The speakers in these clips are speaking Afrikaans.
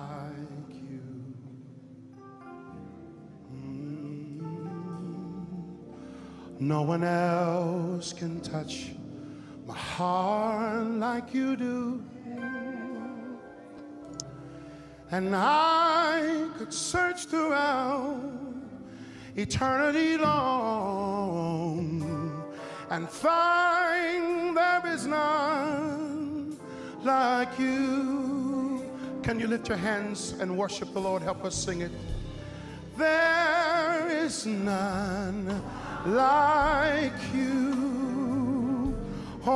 like you. No one else can touch my heart like you do. And I could search throughout eternity long and find there is none like you. Can you lift your hands and worship the Lord? Help us sing it. There is none like you. Oh,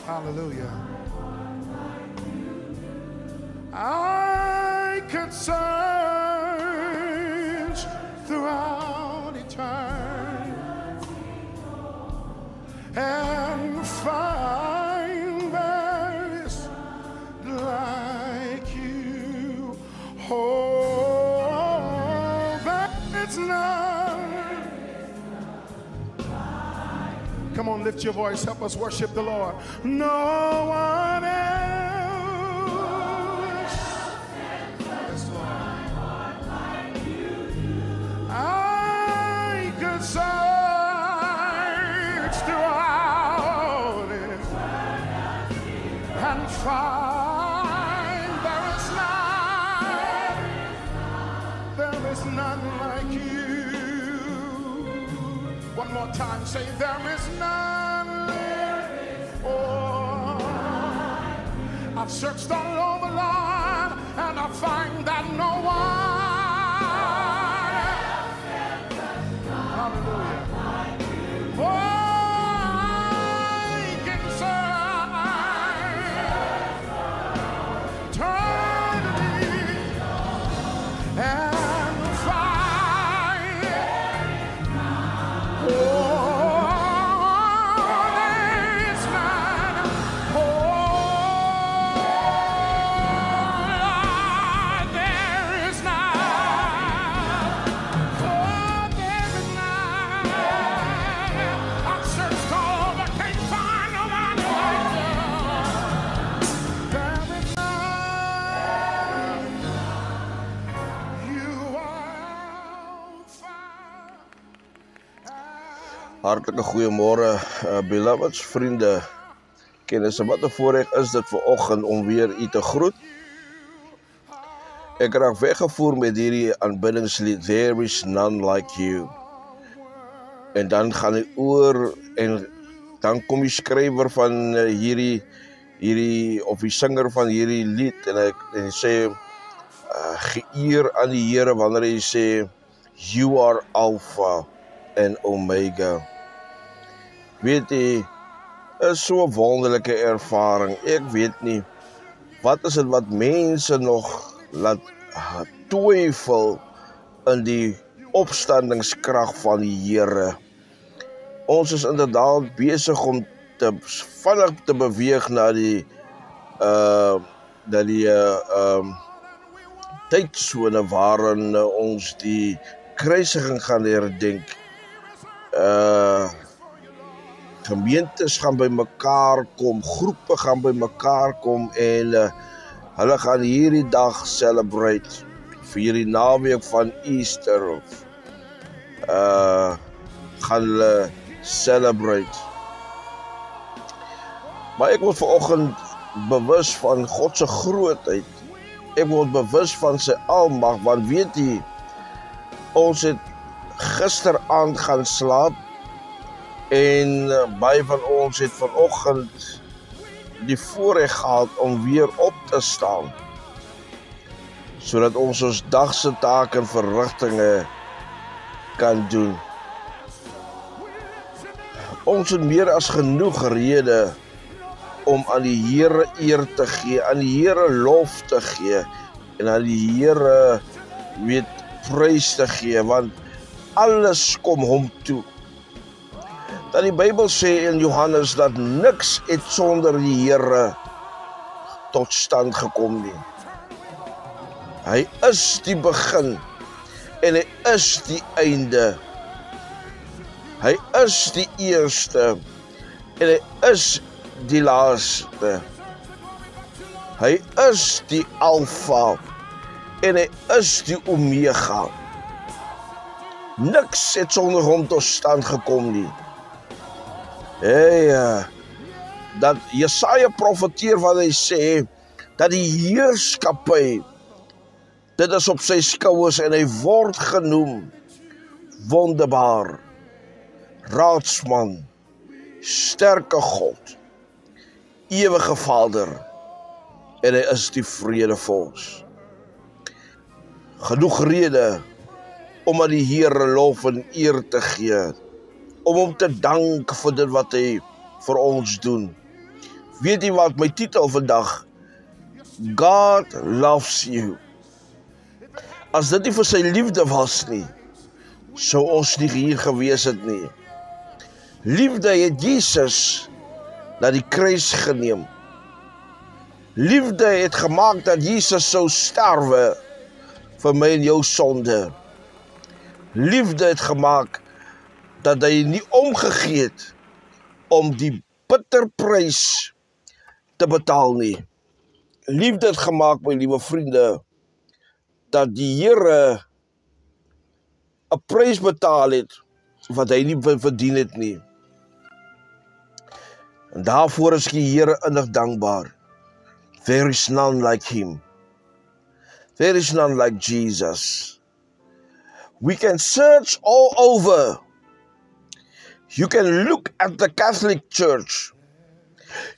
hallelujah. I could search throughout eternity and find there is like you. Oh, there is none. Come on, lift your voice. Help us worship the Lord. No one else. I could search throughout it and find there is none like you. One more time, say there is none. Oh, I've searched all over, Lord, and I find that no one. Hallelujah. Oh, I can search eternity and find. Oh, there is none. Oh, there is none. Oh, there is none. I've searched all over, can't find nobody like you. There is none. You are Alpha. Hartlike goeiemôre, beloveds, vriende, kennisse. Wat 'n voorreg is dit vir oggend om weer u te groet. Ek raak weggevoer met hierdie aanbiddingslied, There is none like you. En dan gaan hy oor en dan kom die skrywer van hierdie of die singer van hierdie lied en hy sê geëer aan die Here wanneer hy sê you are Alpha and Omega. Weet jy, is so 'n wonderlike ervaring. Ek weet nie, wat is dit wat mense nog laat twyfel in die opstandingskrag van die Here. Ons is inderdaad besig om vinnig te beweeg na die tydsone waarin ons die kruisiging gaan herdenk. Gemeentes gaan by mekaar kom, groepe gaan by mekaar kom en hulle gaan hierdie dag celebrate vir hierdie naweek van Easter of gaan hulle celebrate. Maar ek word vanoggend bewus van God se grootheid. Ek word bewus van sy almag, want weet jy, ons het gisteraand gaan slaap en baie van ons het vanoggend die voorreg gehad om weer op te staan, sodat ons dagse take en verrigtinge kan doen. Ons het meer as genoeg rede om aan die Here eer te gee, aan die Here lof te gee en aan die Here prys te gee, want alles kom hom toe. Dat die Bybel sê in Johannes dat niks het sonder die Here tot stand gekom nie. Hy is die begin en hy is die einde. Hy is die eerste en hy is die laaste. Hy is die Alfa en hy is die Omega. Niks het sonder hom tot stand gekom nie. Dat Jesaja profeteer wat hy sê, dat die heerskappy, dit is op sy skouers en hy word genoem wonderbaar, raadsman, sterke God, ewige Vader, en hy is die vredevors. Genoeg rede om aan die Here lof en eer te gee, om hom te dank vir dit wat hy vir ons doen. Weet jy wat my titel vandag? God loves you. As dit nie vir sy liefde was nie, sou ons nie hier gewees het nie. Liefde het Jesus na die kruis geneem. Liefde het gemaak dat Jesus sou sterwe vir my en jou sonde. Liefde het gemaak dat hy nie omgegee het om die bitterprys te betaal nie. Liefde het gemaak, my liewe vriende, dat die Here 'n prys betaal het wat hy nie verdien het nie. En daarvoor is die Here innig dankbaar. There is none like him. There is none like Jesus. We can search all over. You can look at the Catholic Church.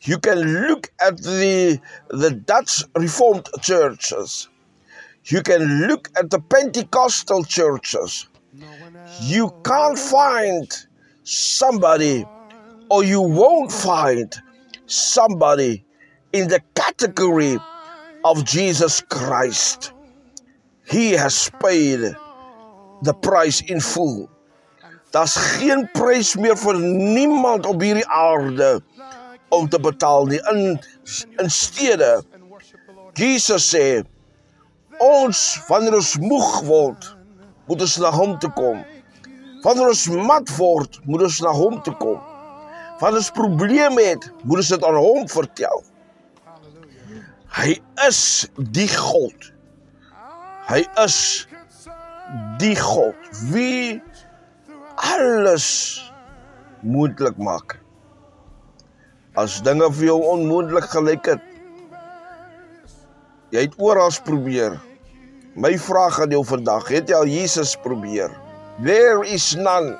You can look at the Dutch Reformed churches. You can look at the Pentecostal churches. You can't find somebody, or you won't find somebody in the category of Jesus Christ. He has paid the price in full. Daar's geen prys meer vir niemand op hierdie aarde om te betaal nie. In steede, Jesus sê, wanneer ons moeg word, moet ons na hom toe kom. Wanneer ons mat word, moet ons na hom toe kom. Wanneer ons probleme het, moet ons dit aan hom vertel. Hy is die God. Hy is die God wie alles moontlik maak. As dinge vir jou onmoontlik gelyk het, jy het oral probeer. My vraag aan jou vandag, het jy al Jesus probeer? There is none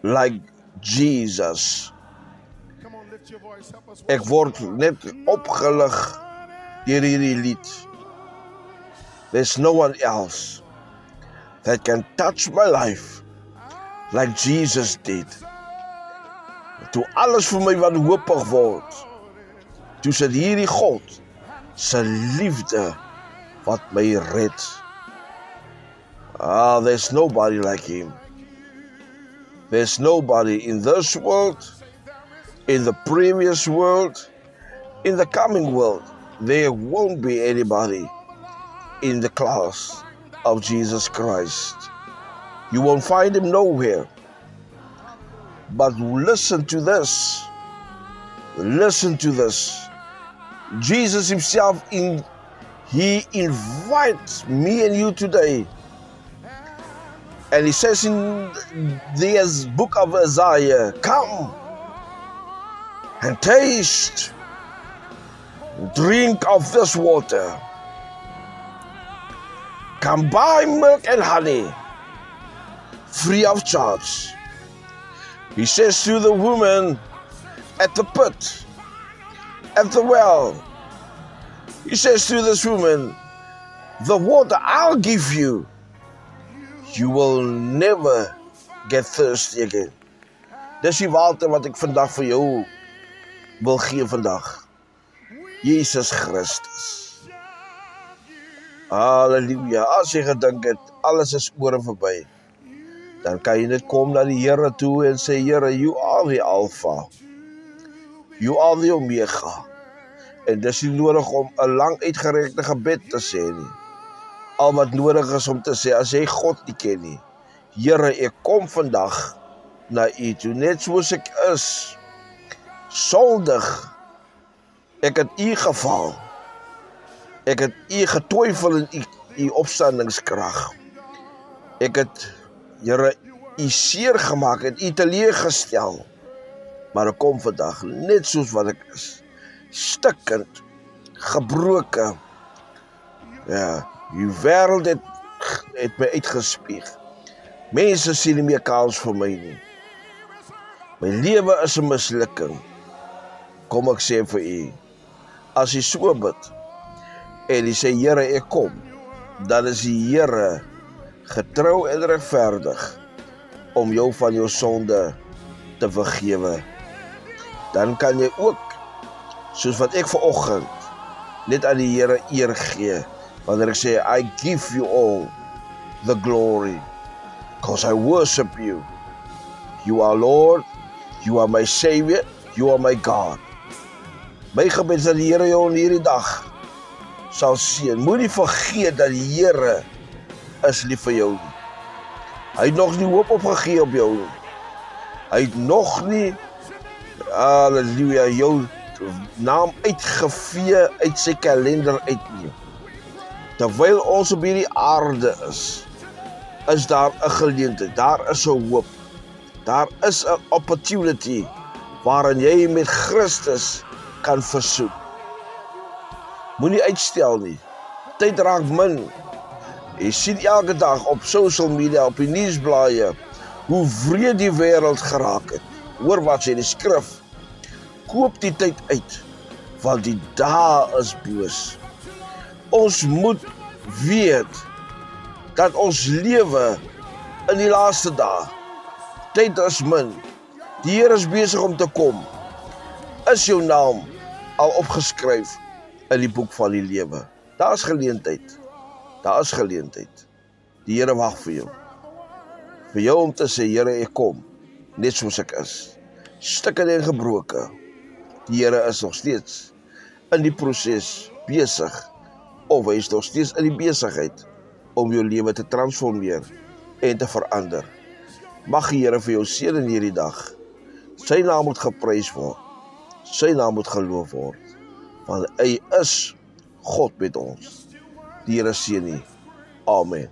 like Jesus. Ek word net opgelig deur hierdie lied. There's no one else that can touch my life like Jesus did. Toe alles vir my wanhoopig word, toe sit hierdie God se liefde wat my red. There's nobody like him. There's nobody in this world, in the previous world, in the coming world. There won't be anybody in the class of Jesus Christ. You won't find him nowhere. But listen to this. Listen to this. Jesus himself, he invites me and you today. And he says in the book of Isaiah, come and taste, drink of this water. Come buy milk and honey, free of charge. He says to the woman at the pit, at the well, he says to this woman, the water I'll give you, you will never get thirsty again. Dis die water wat ek vandag vir jou wil gee vandag. Jesus Christus. Halleluja. As jy gedink het, alles is oor en verby, dan kan jy net kom na die Here toe en sê, Here, you are the Alpha. You are the Omega. En dis nie nodig om 'n lang uitgerekte gebed te sê nie. Al wat nodig is om te sê, as jy God nie ken nie, Here, ek kom vandag na U toe, net soos ek is. sondig. Ek het u geval. Ek het u getwyfel in u opstandingskrag. Ek het, Here, u seer gemaak en u teleurgestel. Maar ek kom vandag net soos wat ek is. Stikkend, gebroken. Ja, die wêreld het my uitgespieg. Mense sien nie meer kans vir my nie. My lewe is 'n mislukking. Kom ek sê vir u, as u so bid, en u sê, Here, ek kom, dan is die Here getrou en regverdig om jou van jou sonde te vergewe. Dan kan jy ook, soos wat ek vanoggend, net aan die Here eer gee, wanneer ek sê, I give you all the glory, because I worship you. You are Lord, you are my Savior, you are my God. My gebed is dat die Here jou in hierdie dag sal seën. Moenie vergeet dat die Here is lief vir jou nie. Hy het nog nie hoop opgegee op jou nie. Hy het nog nie, halleluja, jou naam uitgevee uit sy kalender uit nie. Terwyl ons op hierdie aarde is daar 'n geleentheid, daar is 'n hoop, daar is 'n opportunity waarin jy met Christus kan versoen. Moenie uitstel nie. Tyd raak min. Jy sien elke dag op social media, op die nuusblaaie, hoe wreed die wêreld geraak het. Hoor wat sê die skrif. Koop die tyd uit, want die dae is boos. Ons moet weet dat ons lewe in die laaste dae. Tyd is min. Die Here is besig om te kom. Is jou naam al opgeskryf in die boek van die lewe? Daar is geleentheid. Daar is geleentheid. Die Here wag vir jou. Vir jou om te sê, Here, ek kom, net soos ek is. Stukkend en gebroken. Die Here is nog steeds in die proses besig, of hy is nog steeds in die besigheid om jou lewe te transformeer en te verander. Mag die Here vir jou seën in hierdie dag. Sy naam moet geprys word. Sy naam moet geloof word. Want hy is God met ons. Die Here seën u. Amen.